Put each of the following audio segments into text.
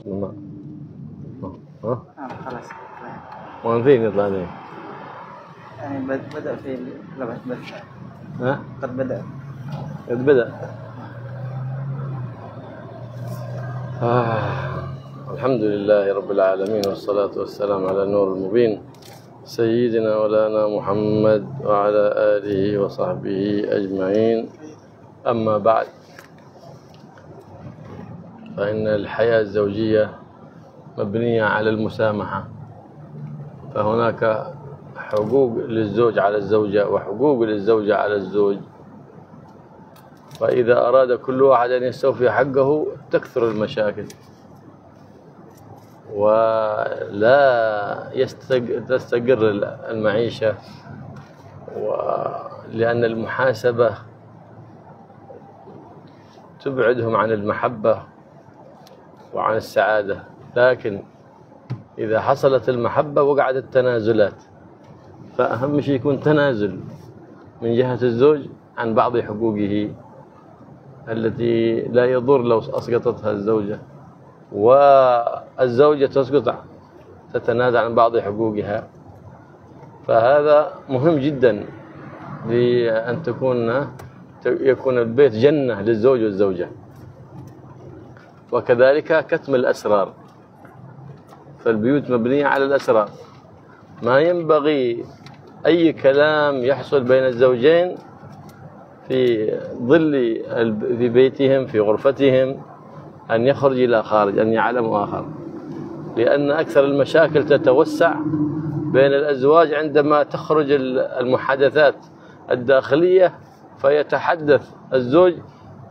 الماء. ها؟ خلاص. وين فين يطلع لي؟ يعني بدأ في لبس بس. ها؟ قد بدأ. قد بدأ. الحمد لله رب العالمين، والصلاة والسلام على النور المبين سيدنا ولانا محمد وعلى آله وصحبه أجمعين. أما بعد، فإن الحياة الزوجية مبنية على المسامحة، فهناك حقوق للزوج على الزوجة وحقوق للزوجة على الزوج، فإذا أراد كل واحد أن يستوفي حقه تكثر المشاكل ولا تستقر المعيشة، لأن المحاسبة تبعدهم عن المحبة وعن السعادة. لكن إذا حصلت المحبة وقعت التنازلات، فأهم شيء يكون تنازل من جهة الزوج عن بعض حقوقه التي لا يضر لو أسقطتها الزوجة، والزوجة تتنازل عن بعض حقوقها. فهذا مهم جدا لأن يكون البيت جنة للزوج والزوجة. وكذلك كتم الأسرار، فالبيوت مبنية على الأسرار، ما ينبغي أي كلام يحصل بين الزوجين في بيتهم في غرفتهم أن يخرج إلى خارج، أن يعلموا آخر، لأن أكثر المشاكل تتوسع بين الأزواج عندما تخرج المحادثات الداخلية، فيتحدث الزوج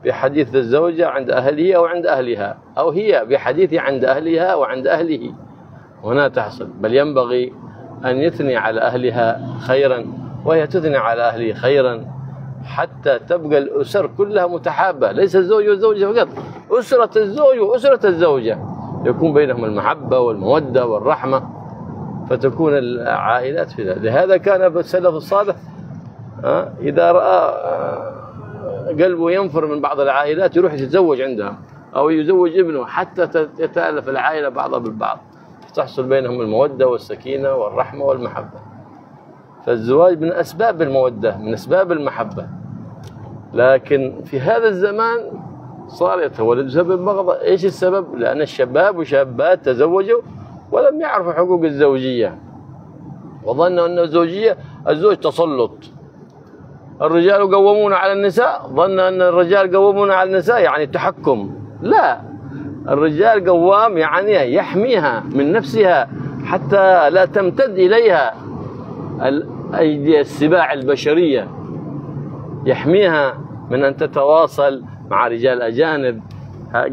بحديث الزوجة عند أهله أو عند أهلها، أو هي بحديث عند أهلها وعند أهله. هنا تحصل، بل ينبغي أن يثني على أهلها خيرا وهي تثني على أهله خيرا، حتى تبقى الأسر كلها متحابة، ليس الزوج والزوجة فقط، أسرة الزوج وأسرة الزوجة يكون بينهم المحبة والمودة والرحمة، فتكون العائلات في ذلك. لهذا كان السلف الصالح إذا رأى قلبه ينفر من بعض العائلات يروح يتزوج عندها أو يزوج ابنه، حتى تتألف العائلة بعضها بالبعض، تحصل بينهم المودة والسكينة والرحمة والمحبة. فالزواج من أسباب المودة، من أسباب المحبة. لكن في هذا الزمان صار يتولد بسبب البغضة. إيش السبب؟ لأن الشباب وشابات تزوجوا ولم يعرفوا حقوق الزوجية، وظنوا أن الزوج تسلط. الرجال قوامون على النساء، ظن أن الرجال قوامون على النساء يعني تحكم. لا، الرجال قوام يعني يحميها من نفسها حتى لا تمتد إليها أيدي السباع البشرية، يحميها من أن تتواصل مع رجال أجانب.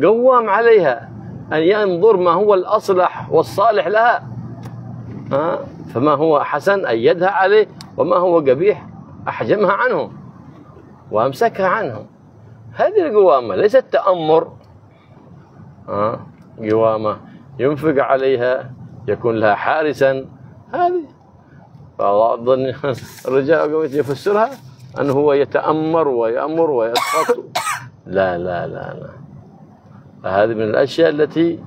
قوام عليها أن ينظر ما هو الأصلح والصالح لها، فما هو حسن أيدها عليه، وما هو قبيح أحجمها عنه وأمسكها عنه. هذه القوامة ليست تأمر، قوامة ينفق عليها يكون لها حارسا. هذه فأظن الرجال يفسرها أنه هو يتأمر ويأمر ويسخط. لا لا لا لا، هذه من الأشياء التي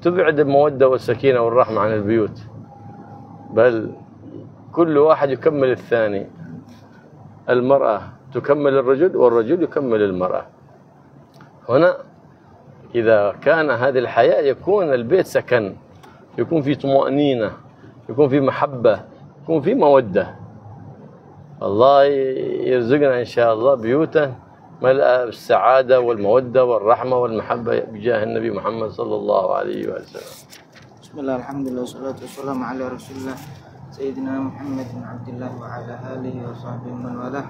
تبعد المودة والسكينة والرحمة عن البيوت، بل كل واحد يكمل الثاني. المرأة تكمل الرجل والرجل يكمل المرأة. هنا إذا كان هذه الحياة يكون البيت سكن، يكون في طمأنينة، يكون في محبة، يكون في مودة. الله يرزقنا إن شاء الله بيوتا ملأ بالسعادة والمودة والرحمة والمحبة بجاه النبي محمد صلى الله عليه وسلم. بسم الله، الحمد لله، والصلاة والسلام على رسول الله Sayyidina Muhammad bin Abdullah wa ala alihi wa sahbihi man walah.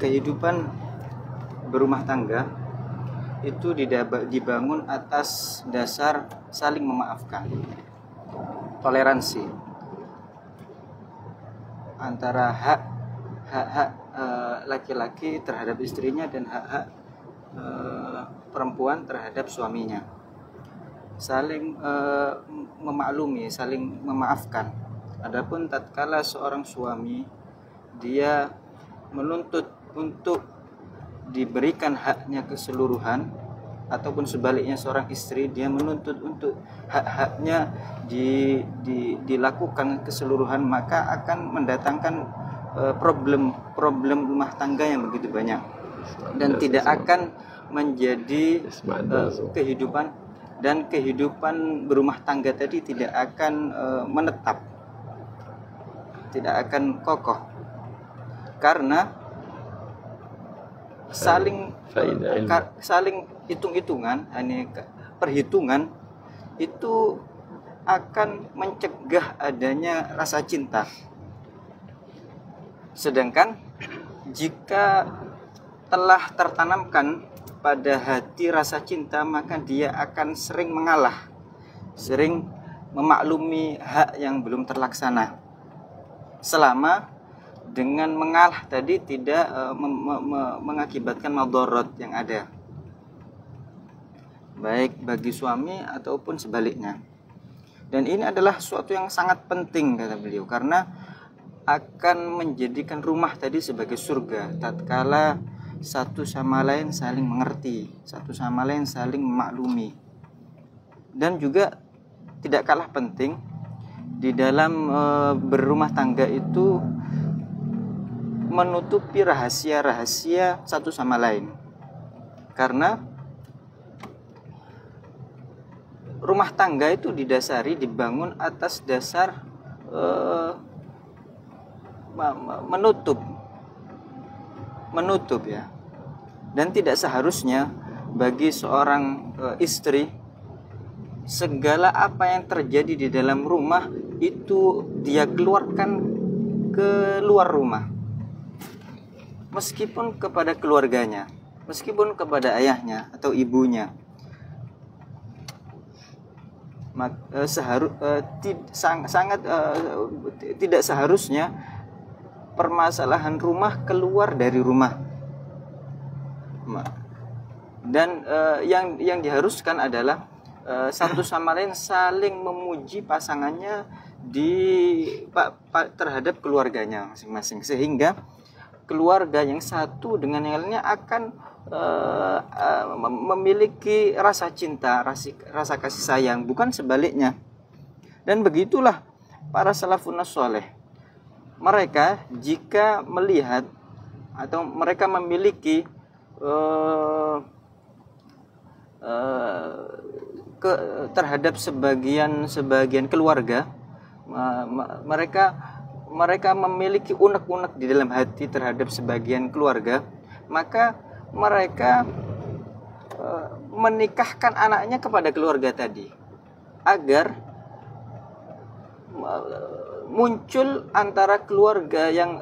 Kehidupan berumah tangga itu dibangun atas dasar saling memaafkan, toleransi antara hak laki-laki terhadap istrinya dan hak perempuan terhadap suaminya, saling memaklumi, saling memaafkan. Adapun tatkala seorang suami dia menuntut untuk diberikan haknya keseluruhan ataupun sebaliknya seorang istri dia menuntut untuk hak-haknya dilakukan keseluruhan, maka akan mendatangkan problem rumah tangga yang begitu banyak dan tidak akan menjadi kehidupan berumah tangga tadi tidak akan menetap, tidak akan kokoh, karena saling hitung-hitungan, perhitungan itu akan mencegah adanya rasa cinta. Sedangkan jika telah tertanamkan pada hati rasa cinta, maka dia akan sering mengalah, sering memaklumi hak yang belum terlaksana, selama dengan mengalah tadi tidak mengakibatkan madarat yang ada, baik bagi suami ataupun sebaliknya. Dan ini adalah suatu yang sangat penting, kata beliau, karena akan menjadikan rumah tadi sebagai surga tatkala satu sama lain saling mengerti, satu sama lain saling memaklumi. Dan juga tidak kalah penting di dalam berumah tangga itu menutupi rahasia-rahasia satu sama lain, karena rumah tangga itu dibangun atas dasar menutup ya. Dan tidak seharusnya bagi seorang istri segala apa yang terjadi di dalam rumah itu dia keluarkan ke luar rumah, meskipun kepada keluarganya, meskipun kepada ayahnya atau ibunya. Tidak seharusnya permasalahan rumah keluar dari rumah. Dan yang diharuskan adalah satu sama lain saling memuji pasangannya terhadap keluarganya masing-masing, sehingga keluarga yang satu dengan yang lainnya akan memiliki rasa cinta, rasa kasih sayang, bukan sebaliknya. Dan begitulah para salafun saleh. Mereka jika melihat atau mereka memiliki terhadap sebagian keluarga, mereka memiliki unek-unek di dalam hati terhadap sebagian keluarga, maka mereka menikahkan anaknya kepada keluarga tadi agar muncul antara keluarga yang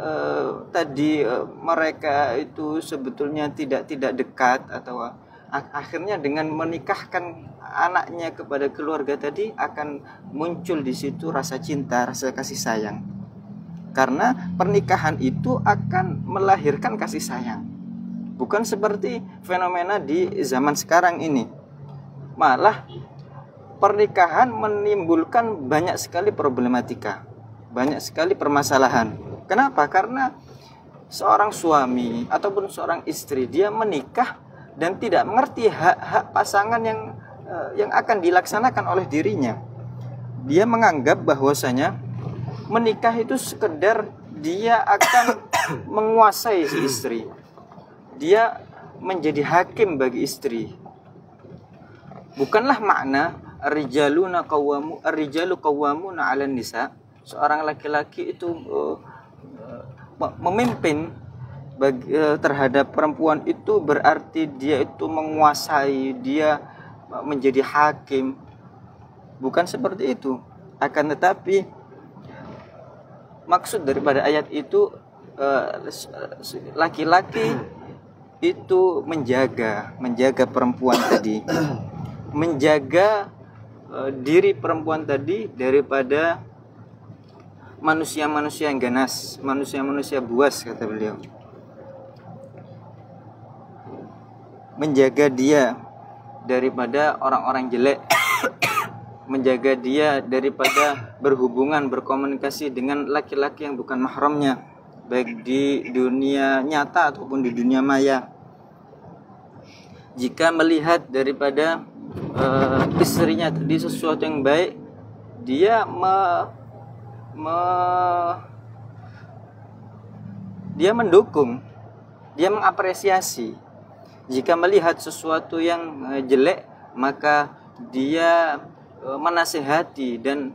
tadi mereka itu sebetulnya tidak dekat, atau akhirnya dengan menikahkan anaknya kepada keluarga tadi akan muncul di situ rasa cinta, rasa kasih sayang, karena pernikahan itu akan melahirkan kasih sayang. Bukan seperti fenomena di zaman sekarang ini, malah pernikahan menimbulkan banyak sekali problematika, banyak sekali permasalahan. Kenapa? Karena seorang suami ataupun seorang istri dia menikah dan tidak mengerti hak-hak pasangan yang akan dilaksanakan oleh dirinya. Dia menganggap bahwasanya menikah itu sekedar dia akan menguasai si istri, dia menjadi hakim bagi istri. Bukanlah makna ar-rijalu qawwamuna 'alan nisa, seorang laki-laki itu memimpin terhadap perempuan itu berarti dia itu menguasai, dia menjadi hakim. Bukan seperti itu. Akan tetapi maksud daripada ayat itu laki-laki itu menjaga perempuan tadi, menjaga diri perempuan tadi daripada manusia-manusia yang ganas, manusia-manusia buas, kata beliau. Menjaga dia daripada orang-orang jelek, menjaga dia daripada berhubungan, berkomunikasi dengan laki-laki yang bukan mahramnya, baik di dunia nyata ataupun di dunia maya. jika melihat daripada istrinya tadi sesuatu yang baik, dia dia mendukung, dia mengapresiasi. Jika melihat sesuatu yang jelek, maka dia menasihati dan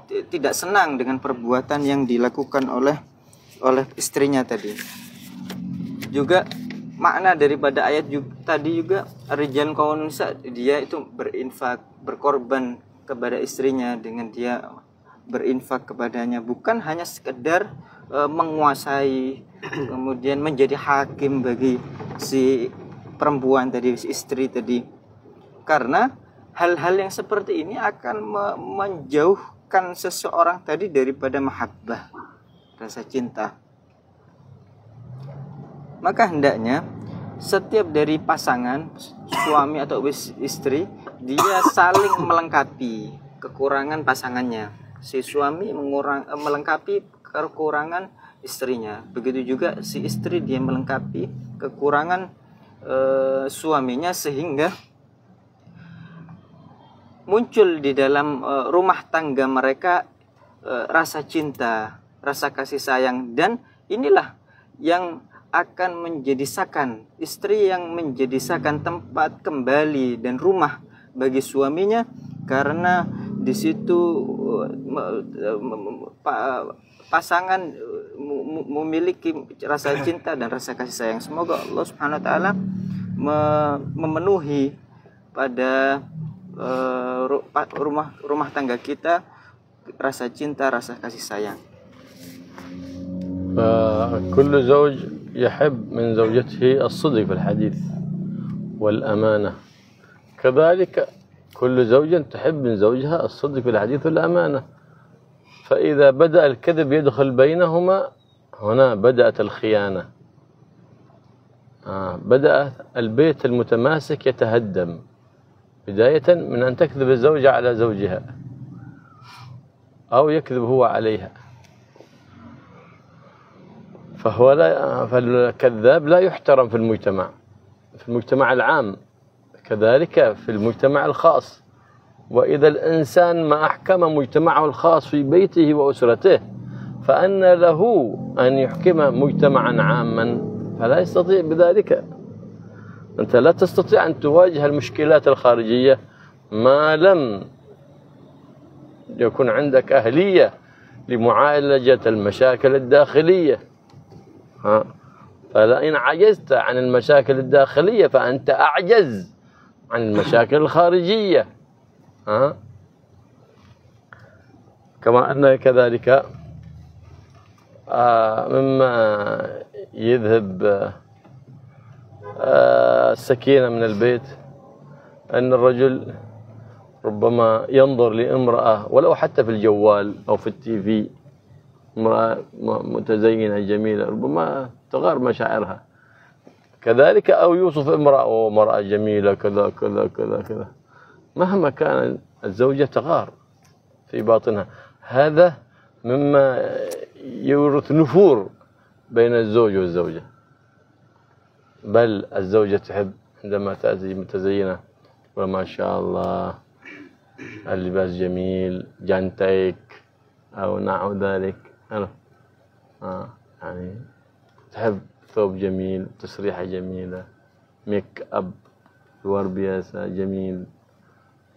tidak senang dengan perbuatan yang dilakukan oleh istrinya tadi. Juga makna daripada ayat tadi juga, rijal qawwamuna 'alan nisa, dia itu berinfak, berkorban kepada istrinya dengan dia berinfak kepadanya, bukan hanya sekedar menguasai kemudian menjadi hakim bagi si perempuan tadi, si istri tadi. Karena hal-hal yang seperti ini akan menjauhkan seseorang tadi daripada mahabbah, rasa cinta. Maka hendaknya setiap dari pasangan, suami atau istri, dia saling melengkapi kekurangan pasangannya. Si suami melengkapi kekurangan istrinya. Begitu juga si istri, dia melengkapi kekurangan suaminya, sehingga muncul di dalam rumah tangga mereka rasa cinta, rasa kasih sayang. Dan inilah yang akan menjadikan istri, yang menjadikan tempat kembali dan rumah bagi suaminya, karena di situ pasangan memiliki rasa cinta dan rasa kasih sayang. Semoga Allah Subhanahu wa taala memenuhi pada rumah tangga kita rasa cinta, rasa kasih sayang. كل زوج يحب من زوجته الصدق في الحديث والأمانة، كذلك كل زوجة تحب من زوجها الصدق في الحديث والأمانة. فإذا بدأ الكذب يدخل بينهما، هنا بدأت الخيانة، بدأ البيت المتماسك يتهدم، بداية من أن تكذب الزوجة على زوجها أو يكذب هو عليها. فالكذاب لا يحترم في المجتمع العام، كذلك في المجتمع الخاص. وإذا الإنسان ما أحكم مجتمعه الخاص في بيته وأسرته، فأن له أن يحكم مجتمعا عاما؟ فلا يستطيع بذلك. أنت لا تستطيع أن تواجه المشكلات الخارجية ما لم يكن عندك أهلية لمعالجة المشاكل الداخلية. فإن عجزت عن المشاكل الداخلية فأنت أعجز عن المشاكل الخارجية. كما أن كذلك مما يذهب السكينة من البيت أن الرجل ربما ينظر لامرأة ولو حتى في الجوال أو في التيفي، امرأة متزينة جميلة، ربما تغار مشاعرها. كذلك أو يوصف امرأة جميلة كذا كذا كذا كذا، مهما كان الزوجة تغار في باطنها. هذا مما يورث نفور بين الزوج والزوجة. بل الزوجة تحب عندما تأتي متزينة وما شاء الله اللباس جميل، جانتيك أو نحو ذلك، يعني تحب ثوب جميل، تسريحة جميلة، ميك أب، وربياسة جميل،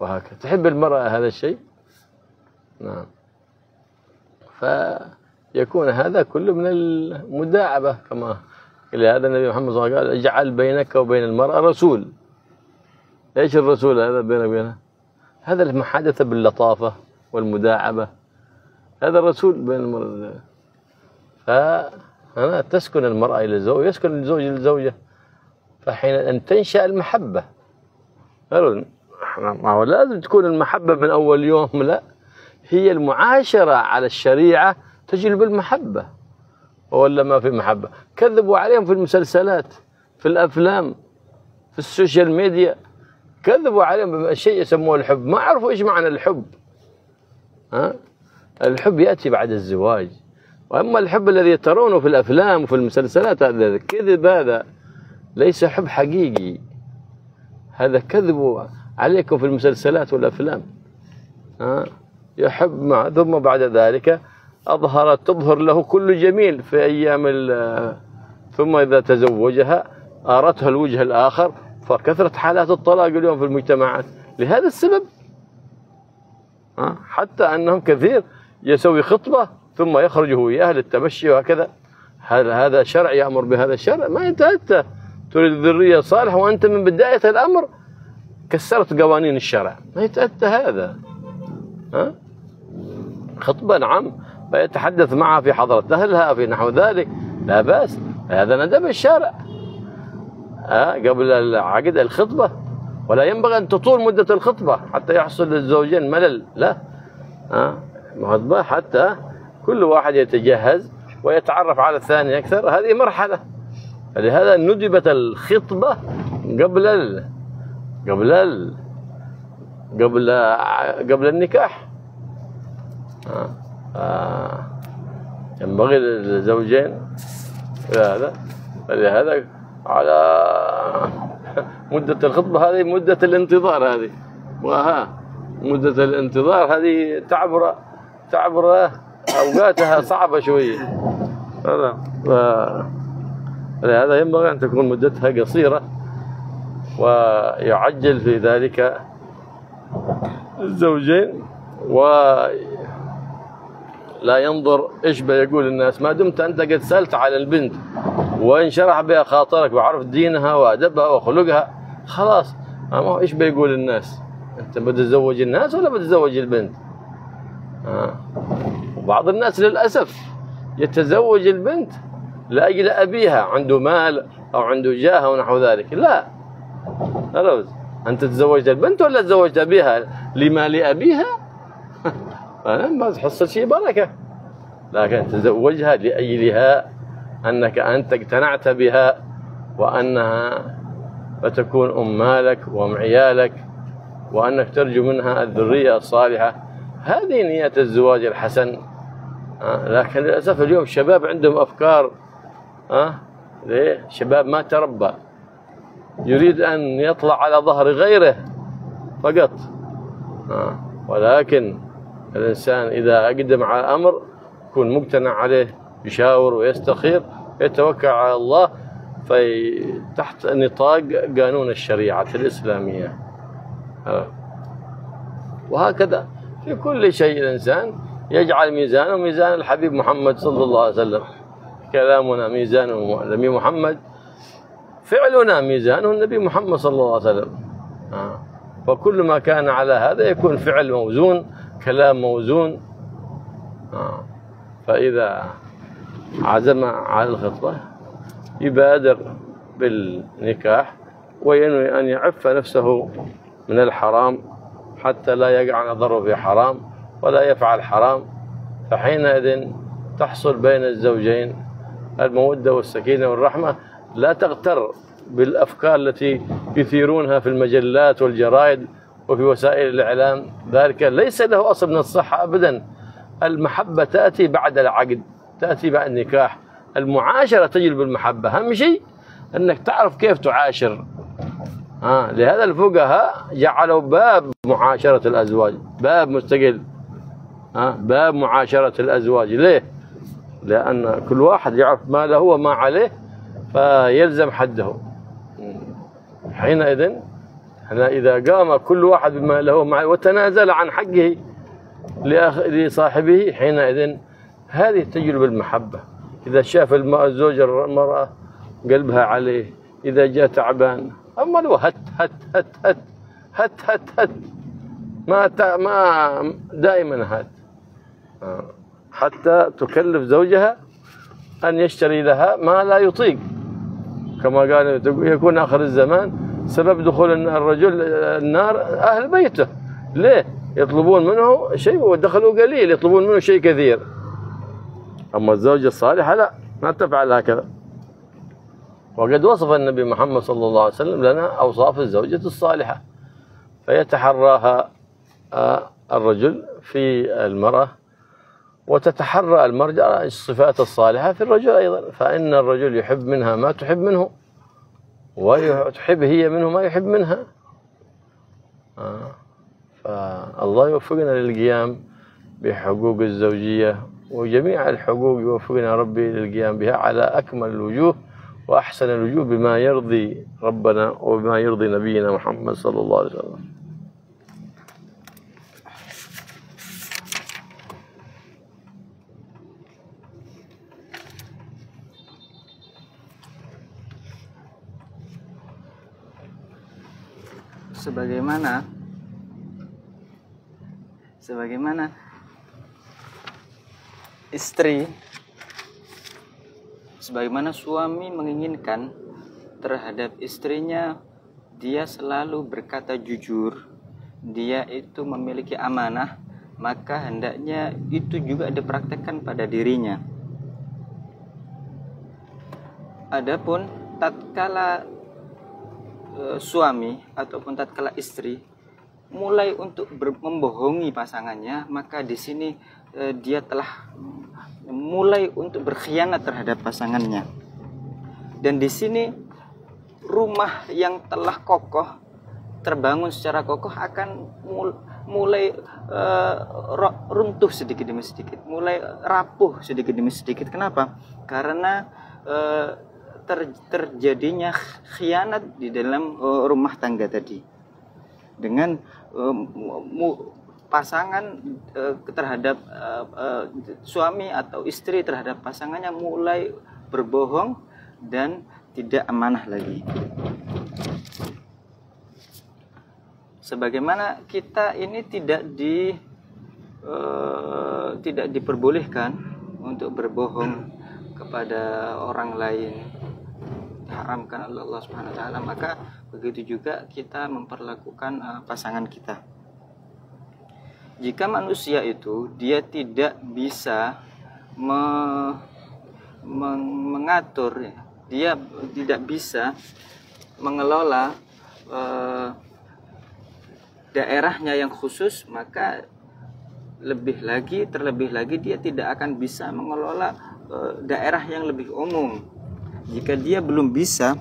وهكذا. تحب المرأة هذا الشيء؟ نعم. فيكون هذا كله من المداعبة، كما لهذا النبي محمد صلى الله عليه وسلم قال: اجعل بينك وبين المرأة رسول. ايش الرسول هذا بينك وبينها؟ هذا المحادثة باللطافة والمداعبة، هذا الرسول بين المرأة. فهنا تسكن المرأة إلى الزوج، يسكن الزوج إلى الزوجة، فحين أن تنشأ المحبة. ما هو لازم تكون المحبة من أول يوم، لا، هي المعاشرة على الشريعة تجلب المحبة، ولا ما في محبة؟ كذبوا عليهم في المسلسلات، في الأفلام، في السوشيال ميديا، كذبوا عليهم بشيء يسموه الحب، ما عرفوا إيش معنى الحب. الحب يأتي بعد الزواج. وأما الحب الذي ترونه في الأفلام وفي المسلسلات هذا كذب، هذا ليس حب حقيقي، هذا كذب عليكم في المسلسلات والأفلام. يحب ثم بعد ذلك تظهر له كل جميل في أيام ثم إذا تزوجها أرته الوجه الآخر، فكثرت حالات الطلاق اليوم في المجتمعات لهذا السبب. حتى أنهم كثير يسوي خطبة ثم يخرج هو وياه للتمشي وهكذا. هذا شرع يأمر بهذا الشرع؟ ما يتأتى. تريد ذرية صالحة وأنت من بداية الأمر كسرت قوانين الشرع، ما يتأتى هذا. خطبة نعم، فيتحدث معها في حضرة أهلها في نحو ذلك، لا بأس، هذا ندب الشارع قبل العقد الخطبة. ولا ينبغي أن تطول مدة الخطبة حتى يحصل للزوجين ملل، لا، خطبة حتى كل واحد يتجهز ويتعرف على الثاني أكثر، هذه مرحلة. لهذا ندبت الخطبة قبل النكاح. ينبغي للزوجين هذا، فلهذا على مدة الخطبة هذه مدة الانتظار، هذه مدة الانتظار هذه تعبر أوقاتها صعبة شوية. لهذا ينبغي أن تكون مدتها قصيرة، ويعجل في ذلك الزوجين، ولا ينظر إيش بيقول الناس. ما دمت أنت قد سألت على البنت وانشرح بها خاطرك وعرف دينها وأدبها وخلقها، خلاص، ما إيش بيقول الناس؟ أنت بتتزوج الناس ولا بتتزوج البنت؟ وبعض الناس للأسف يتزوج البنت لأجل أبيها، عنده مال أو عنده جاه أو نحو ذلك. لا، أنت تزوجت البنت ولا تزوجت أبيها لمال أبيها؟ ما تحصل شيء بركة. لكن تزوجها لأجلها أنك أنت اقتنعت بها وأنها فتكون أم مالك وأم عيالك، وأنك ترجو منها الذرية الصالحة. هذه نية الزواج الحسن. لكن للأسف اليوم الشباب عندهم أفكار، ليه؟ شباب ما تربى، يريد أن يطلع على ظهر غيره فقط. ولكن الإنسان إذا أقدم على أمر يكون مقتنع عليه، يشاور ويستخير، يتوكل على الله في تحت نطاق قانون الشريعة الإسلامية. وهكذا في كل شيء الإنسان يجعل ميزانه ميزان الحبيب محمد صلى الله عليه وسلم. كلامنا ميزانه النبي محمد، فعلنا ميزانه النبي محمد صلى الله عليه وسلم. فكل ما كان على هذا يكون فعل موزون، كلام موزون. فإذا عزم على الخطبة يبادر بالنكاح وينوي أن يعف نفسه من الحرام حتى لا يقع نظره في حرام ولا يفعل حرام. فحينئذ تحصل بين الزوجين المودة والسكينة والرحمة. لا تغتر بالأفكار التي يثيرونها في المجلات والجرائد وفي وسائل الإعلام، ذلك ليس له أصل من الصحة أبدا. المحبة تأتي بعد العقد، تأتي بعد النكاح. المعاشرة تجلب المحبة. أهم شيء أنك تعرف كيف تعاشر. لهذا الفقهاء جعلوا باب معاشرة الأزواج، باب مستقل، باب معاشرة الأزواج. ليه؟ لأن كل واحد يعرف ما له وما عليه فيلزم حده. حينئذ إذا قام كل واحد بما له وما عليه وتنازل عن حقه لصاحبه، حينئذ هذه تجلب المحبة. إذا شاف الزوج المرأة قلبها عليه، إذا جاء تعبان أما لو هت هت هت هت هت هت هت ما دائما هت، حتى تكلف زوجها أن يشتري لها ما لا يطيق. كما قال يكون آخر الزمان سبب دخول الرجل النار أهل بيته. ليه؟ يطلبون منه شيء ودخلوا قليل، يطلبون منه شيء كثير. أما الزوجة الصالحة لا، ما تفعل هكذا. وقد وصف النبي محمد صلى الله عليه وسلم لنا أوصاف الزوجة الصالحة، فيتحراها الرجل في المرأة، وتتحرى المرأة الصفات الصالحة في الرجل أيضا. فإن الرجل يحب منها ما تحب منه، وتحب هي منه ما يحب منها. فالله يوفقنا للقيام بحقوق الزوجية وجميع الحقوق، يوفقنا ربي للقيام بها على أكمل الوجوه وأحسن الوجوه بما يرضي ربنا وبما يرضي نبينا محمد صلى الله عليه وسلم. Sebagaimana istri, sebagaimana suami menginginkan terhadap istrinya dia selalu berkata jujur, dia itu memiliki amanah, maka hendaknya itu juga dipraktekkan pada dirinya. Adapun tatkala suami ataupun tatkala istri mulai untuk membohongi pasangannya, maka di sini dia telah mulai untuk berkhianat terhadap pasangannya. Dan di sini rumah yang telah kokoh, terbangun secara kokoh akan mulai runtuh sedikit demi sedikit, mulai rapuh sedikit demi sedikit. Kenapa? Karena terjadinya khianat di dalam rumah tangga tadi, dengan pasangan terhadap suami atau istri terhadap pasangannya mulai berbohong dan tidak amanah lagi. Sebagaimana kita ini tidak diperbolehkan untuk berbohong kepada orang lain, diharamkan oleh Allah Subhanahu wa taala, maka begitu juga kita memperlakukan pasangan kita. Jika manusia itu dia tidak bisa mengatur, dia tidak bisa mengelola daerahnya yang khusus, maka terlebih lagi dia tidak akan bisa mengelola daerah yang lebih umum. Jika dia belum bisa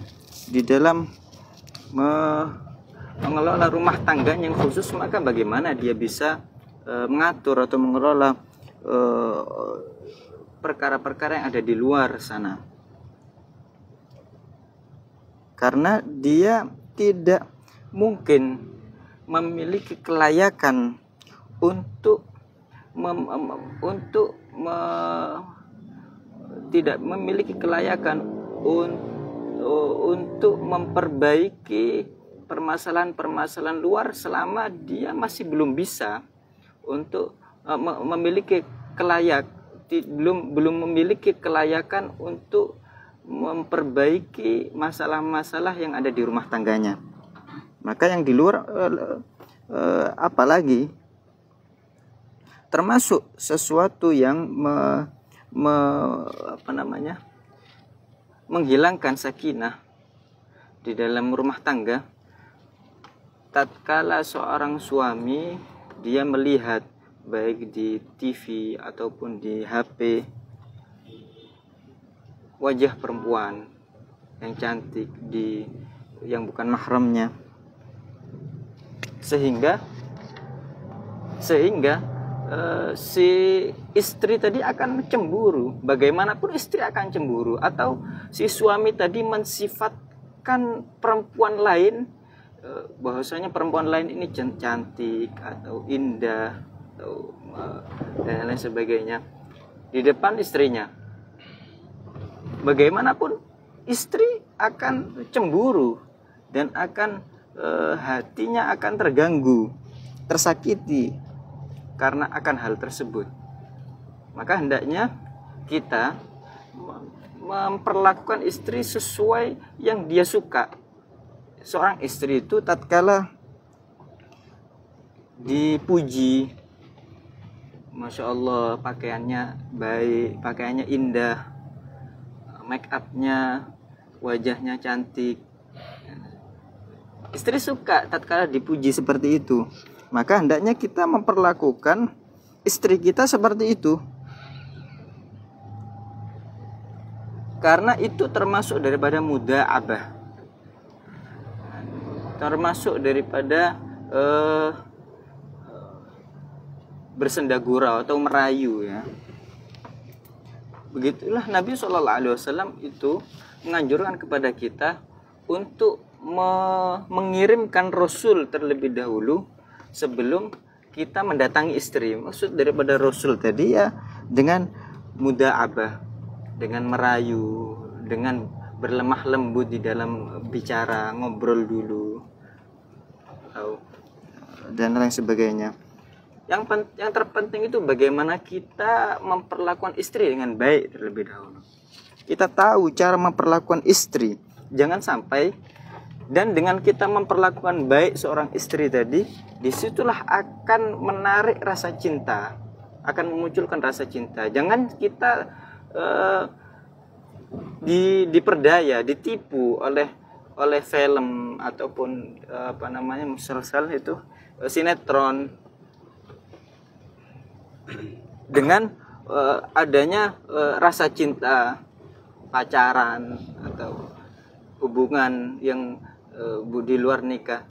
di dalam mengelola rumah tangga yang khusus, maka bagaimana dia bisa mengatur atau mengelola perkara-perkara yang ada di luar sana? Karena dia tidak mungkin memiliki kelayakan tidak memiliki kelayakan untuk memperbaiki permasalahan-permasalahan luar selama dia masih belum bisa untuk memiliki belum memiliki kelayakan untuk memperbaiki masalah-masalah yang ada di rumah tangganya. Maka yang di luar apalagi termasuk sesuatu yang menghilangkan sakinah di dalam rumah tangga. Tatkala seorang suami dia melihat baik di TV ataupun di HP wajah perempuan yang cantik yang bukan mahramnya, sehingga si istri tadi akan cemburu. Bagaimanapun istri akan cemburu, atau si suami tadi mensifatkan perempuan lain, bahwasanya perempuan lain ini cantik atau indah atau dan lain sebagainya di depan istrinya. Bagaimanapun istri akan cemburu dan akan hatinya akan terganggu, tersakiti karena akan hal tersebut. Maka hendaknya kita memperlakukan istri sesuai yang dia suka. Seorang istri itu tatkala dipuji, Masya Allah pakaiannya baik, pakaiannya indah, make upnya, wajahnya cantik, istri suka tatkala dipuji seperti itu. Maka hendaknya kita memperlakukan istri kita seperti itu, karena itu termasuk daripada muda'abah, termasuk daripada bersendagurau atau merayu ya. Begitulah Nabi SAW itu menganjurkan kepada kita untuk mengirimkan Rasul terlebih dahulu sebelum kita mendatangi istri. Maksud daripada Rasul tadi ya dengan muda'abah, dengan merayu, dengan berlemah lembut di dalam bicara, ngobrol dulu dan lain sebagainya. Yang terpenting itu bagaimana kita memperlakukan istri dengan baik terlebih dahulu. Kita tahu cara memperlakukan istri. Jangan sampai, dan dengan kita memperlakukan baik seorang istri tadi, disitulah akan menarik rasa cinta, akan memunculkan rasa cinta. Jangan kita diperdaya, ditipu oleh film ataupun musalsal itu, sinetron, dengan adanya rasa cinta, pacaran atau hubungan yang di luar nikah.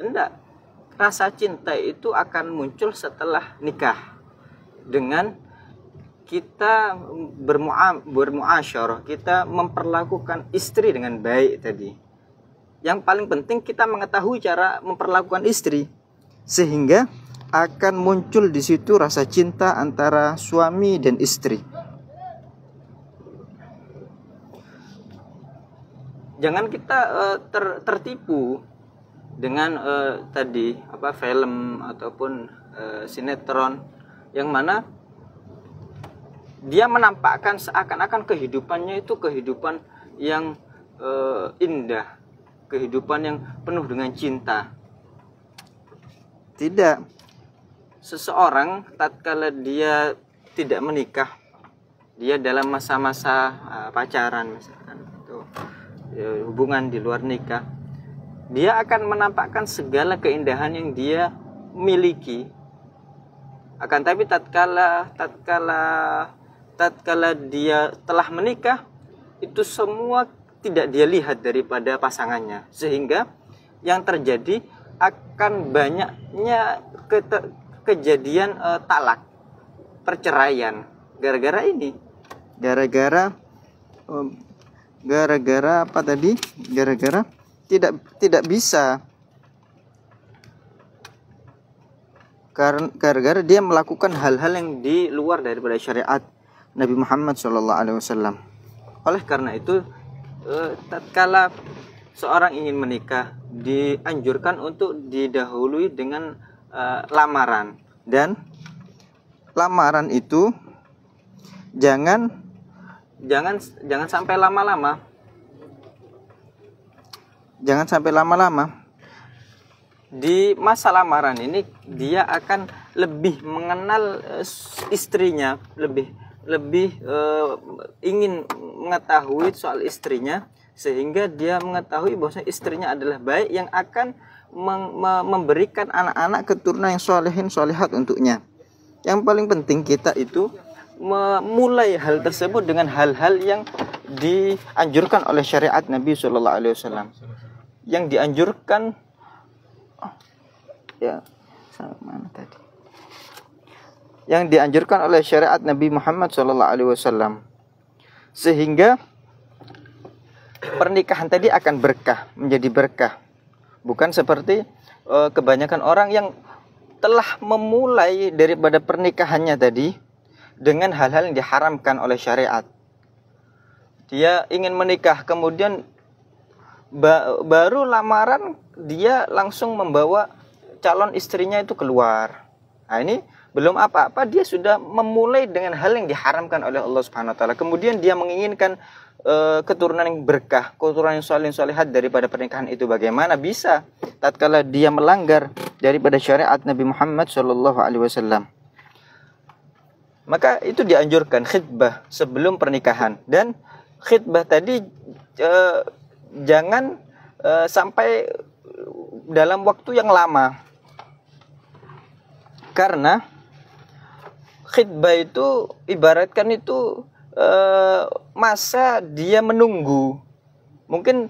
Enggak, rasa cinta itu akan muncul setelah nikah, dengan kita bermuasyarah, kita memperlakukan istri dengan baik tadi. Yang paling penting kita mengetahui cara memperlakukan istri, sehingga akan muncul di situ rasa cinta antara suami dan istri. Jangan kita tertipu dengan tadi film ataupun sinetron yang mana dia menampakkan seakan-akan kehidupannya itu kehidupan yang indah, kehidupan yang penuh dengan cinta. Tidak. Seseorang tatkala dia tidak menikah, dia dalam masa-masa pacaran misalkan, itu hubungan di luar nikah, dia akan menampakkan segala keindahan yang dia miliki. Akan tapi tatkala dia telah menikah, itu semua tidak dia lihat daripada pasangannya, sehingga yang terjadi akan banyaknya kejadian talak, perceraian, gara-gara ini, gara-gara apa tadi? Gara-gara tidak bisa, gara-gara dia melakukan hal-hal yang di luar daripada syariat Nabi Muhammad SAW. Oleh karena itu, tatkala seorang ingin menikah, dianjurkan untuk didahului dengan lamaran, dan lamaran itu jangan sampai lama-lama. Jangan sampai lama-lama. Di masa lamaran ini dia akan lebih mengenal istrinya, lebih ingin mengetahui soal istrinya, sehingga dia mengetahui bahwa istrinya adalah baik yang akan memberikan anak-anak keturunan yang solehin solehat untuknya. Yang paling penting kita itu memulai hal tersebut dengan hal-hal yang dianjurkan oleh syariat Nabi SAW. Yang dianjurkan yang dianjurkan oleh syariat Nabi Muhammad SAW, sehingga pernikahan tadi akan berkah, menjadi berkah. Bukan seperti kebanyakan orang yang telah memulai daripada pernikahannya tadi dengan hal-hal yang diharamkan oleh syariat. Dia ingin menikah, kemudian baru lamaran dia langsung membawa calon istrinya itu keluar. Nah, ini belum apa-apa dia sudah memulai dengan hal yang diharamkan oleh Allah Subhanahu wa taala. Kemudian dia menginginkan keturunan yang berkah, keturunan yang saleh-salehat daripada pernikahan itu. Bagaimana bisa tatkala dia melanggar daripada syariat Nabi Muhammad SAW? Maka itu dianjurkan khitbah sebelum pernikahan, dan khitbah tadi jangan sampai dalam waktu yang lama, karena khitbah itu ibaratkan itu masa dia menunggu. Mungkin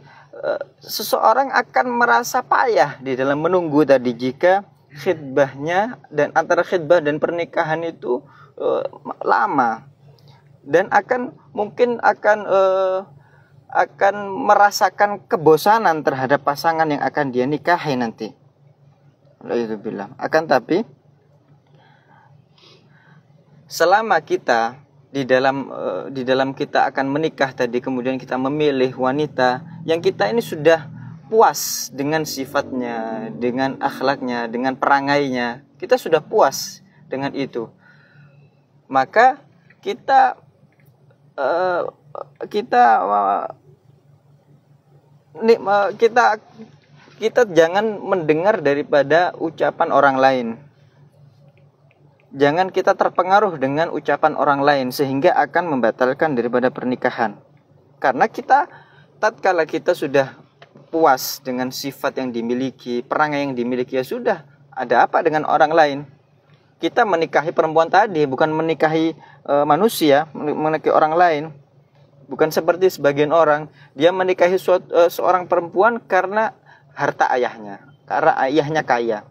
seseorang akan merasa payah di dalam menunggu tadi jika khidbahnya dan antara khidbah dan pernikahan itu lama, dan mungkin akan merasakan kebosanan terhadap pasangan yang akan dia nikahi nanti. Itu bilang. Akan tapi selama kita di dalam kita akan menikah tadi, kemudian kita memilih wanita yang kita ini sudah puas dengan sifatnya, dengan akhlaknya, dengan perangainya, kita sudah puas dengan itu, maka kita jangan mendengar daripada ucapan orang lain. Jangan kita terpengaruh dengan ucapan orang lain sehingga akan membatalkan daripada pernikahan. Karena tatkala kita sudah puas dengan sifat yang dimiliki, perangai yang dimiliki, ya sudah, ada apa dengan orang lain? Kita menikahi perempuan tadi, bukan menikahi manusia, menikahi orang lain. Bukan seperti sebagian orang, dia menikahi seorang perempuan karena harta ayahnya, karena ayahnya kaya.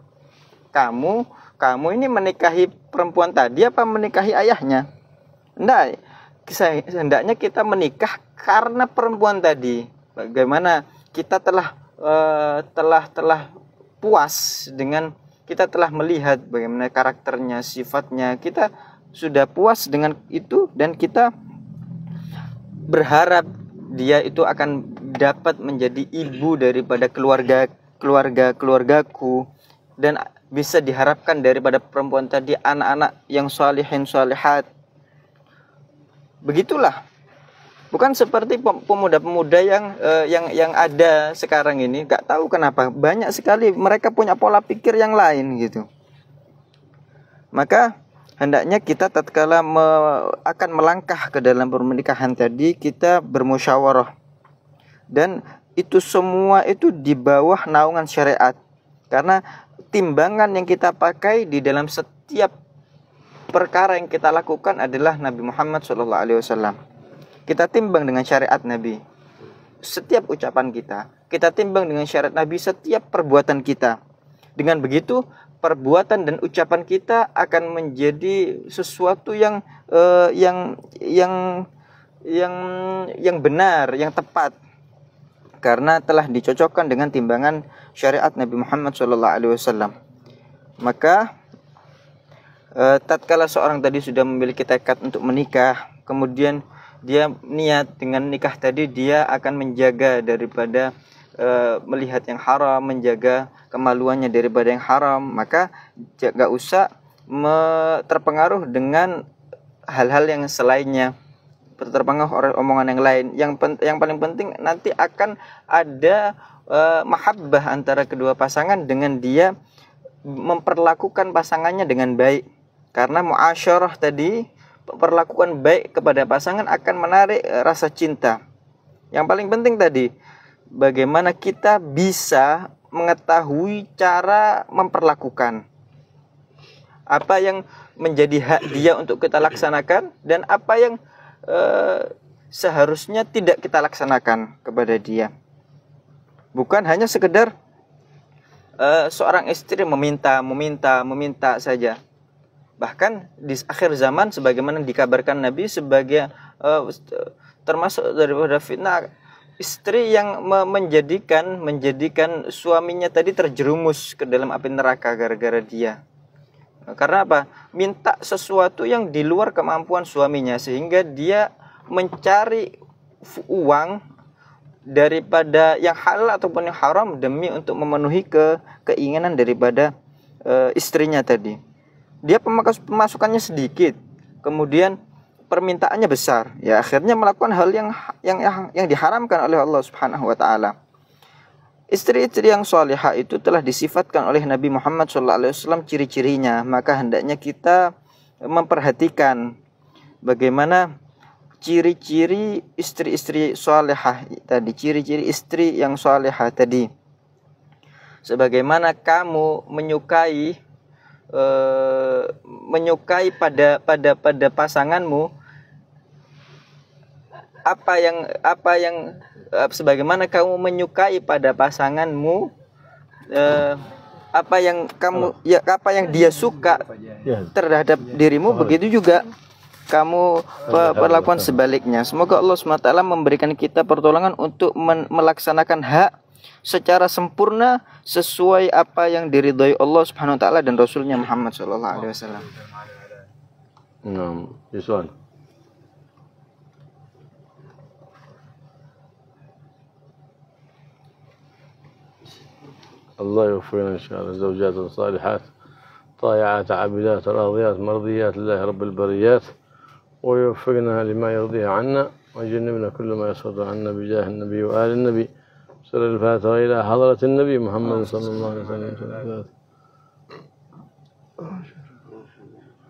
Kamu ini menikahi perempuan tadi apa menikahi ayahnya? Enggak, hendaknya kita menikah karena perempuan tadi. Bagaimana kita telah puas dengan, kita telah melihat bagaimana karakternya, sifatnya, kita sudah puas dengan itu, dan kita berharap dia itu akan dapat menjadi ibu daripada keluargaku, dan bisa diharapkan daripada perempuan tadi anak-anak yang salihin salihat. Begitulah. Bukan seperti pemuda-pemuda yang ada sekarang ini, gak tahu kenapa banyak sekali mereka punya pola pikir yang lain gitu. Maka hendaknya kita tatkala akan melangkah ke dalam pernikahan tadi, kita bermusyawarah, dan itu semua itu di bawah naungan syariat. Karena timbangan yang kita pakai di dalam setiap perkara yang kita lakukan adalah Nabi Muhammad SAW. Kita timbang dengan syariat Nabi setiap ucapan kita timbang dengan syariat Nabi setiap perbuatan kita. Dengan begitu perbuatan dan ucapan kita akan menjadi sesuatu yang benar, yang tepat, karena telah dicocokkan dengan timbangan syariat Nabi Muhammad SAW. Maka tatkala seorang tadi sudah memiliki tekad untuk menikah, kemudian dia niat dengan nikah tadi, dia akan menjaga daripada melihat yang haram, menjaga kemaluannya daripada yang haram, maka gak usah terpengaruh dengan hal-hal yang selainnya, terpengaruh oleh omongan yang lain. Yang paling penting nanti akan ada mahabbah antara kedua pasangan dengan dia memperlakukan pasangannya dengan baik. Karena muasyarah tadi, perlakuan baik kepada pasangan akan menarik rasa cinta. Yang paling penting tadi, bagaimana kita bisa mengetahui cara memperlakukan, apa yang menjadi hak dia untuk kita laksanakan, dan apa yang seharusnya tidak kita laksanakan kepada dia. Bukan hanya sekedar seorang istri meminta saja. Bahkan di akhir zaman, sebagaimana dikabarkan Nabi, sebagai termasuk daripada fitnah, istri yang menjadikan suaminya tadi terjerumus ke dalam api neraka gara-gara dia. Karena apa? Minta sesuatu yang di luar kemampuan suaminya, sehingga dia mencari uang daripada yang halal ataupun yang haram demi untuk memenuhi keinginan daripada istrinya tadi. Dia pemasukannya sedikit, kemudian permintaannya besar, ya akhirnya melakukan hal yang diharamkan oleh Allah Subhanahu wa taala. Istri-istri yang salihah itu telah disifatkan oleh Nabi Muhammad SAW ciri-cirinya, maka hendaknya kita memperhatikan bagaimana ciri-ciri istri-istri salihah tadi, ciri-ciri istri yang salihah tadi. Sebagaimana kamu menyukai pada pasanganmu, apa yang sebagaimana kamu menyukai pada pasanganmu, apa yang dia suka terhadap dirimu, begitu juga kamu perlakuan sebaliknya. Semoga Allah SWT memberikan kita pertolongan untuk melaksanakan hak secara sempurna sesuai apa yang diridhai Allah Subhanahu wa taala dan Rasulnya Muhammad sallallahu alaihi wasallam. Yuswan. الله يوفقنا إن شاء الله زوجات صالحات طائعات عابدات راضيات مرضيات لله رب البريات، ويوفقنا لما يرضيه عنا، ويجنبنا كل ما يسخط عنا بجاه النبي وآل النبي. سر الفاتحة إلى حضرة النبي محمد صلى الله عليه وسلم.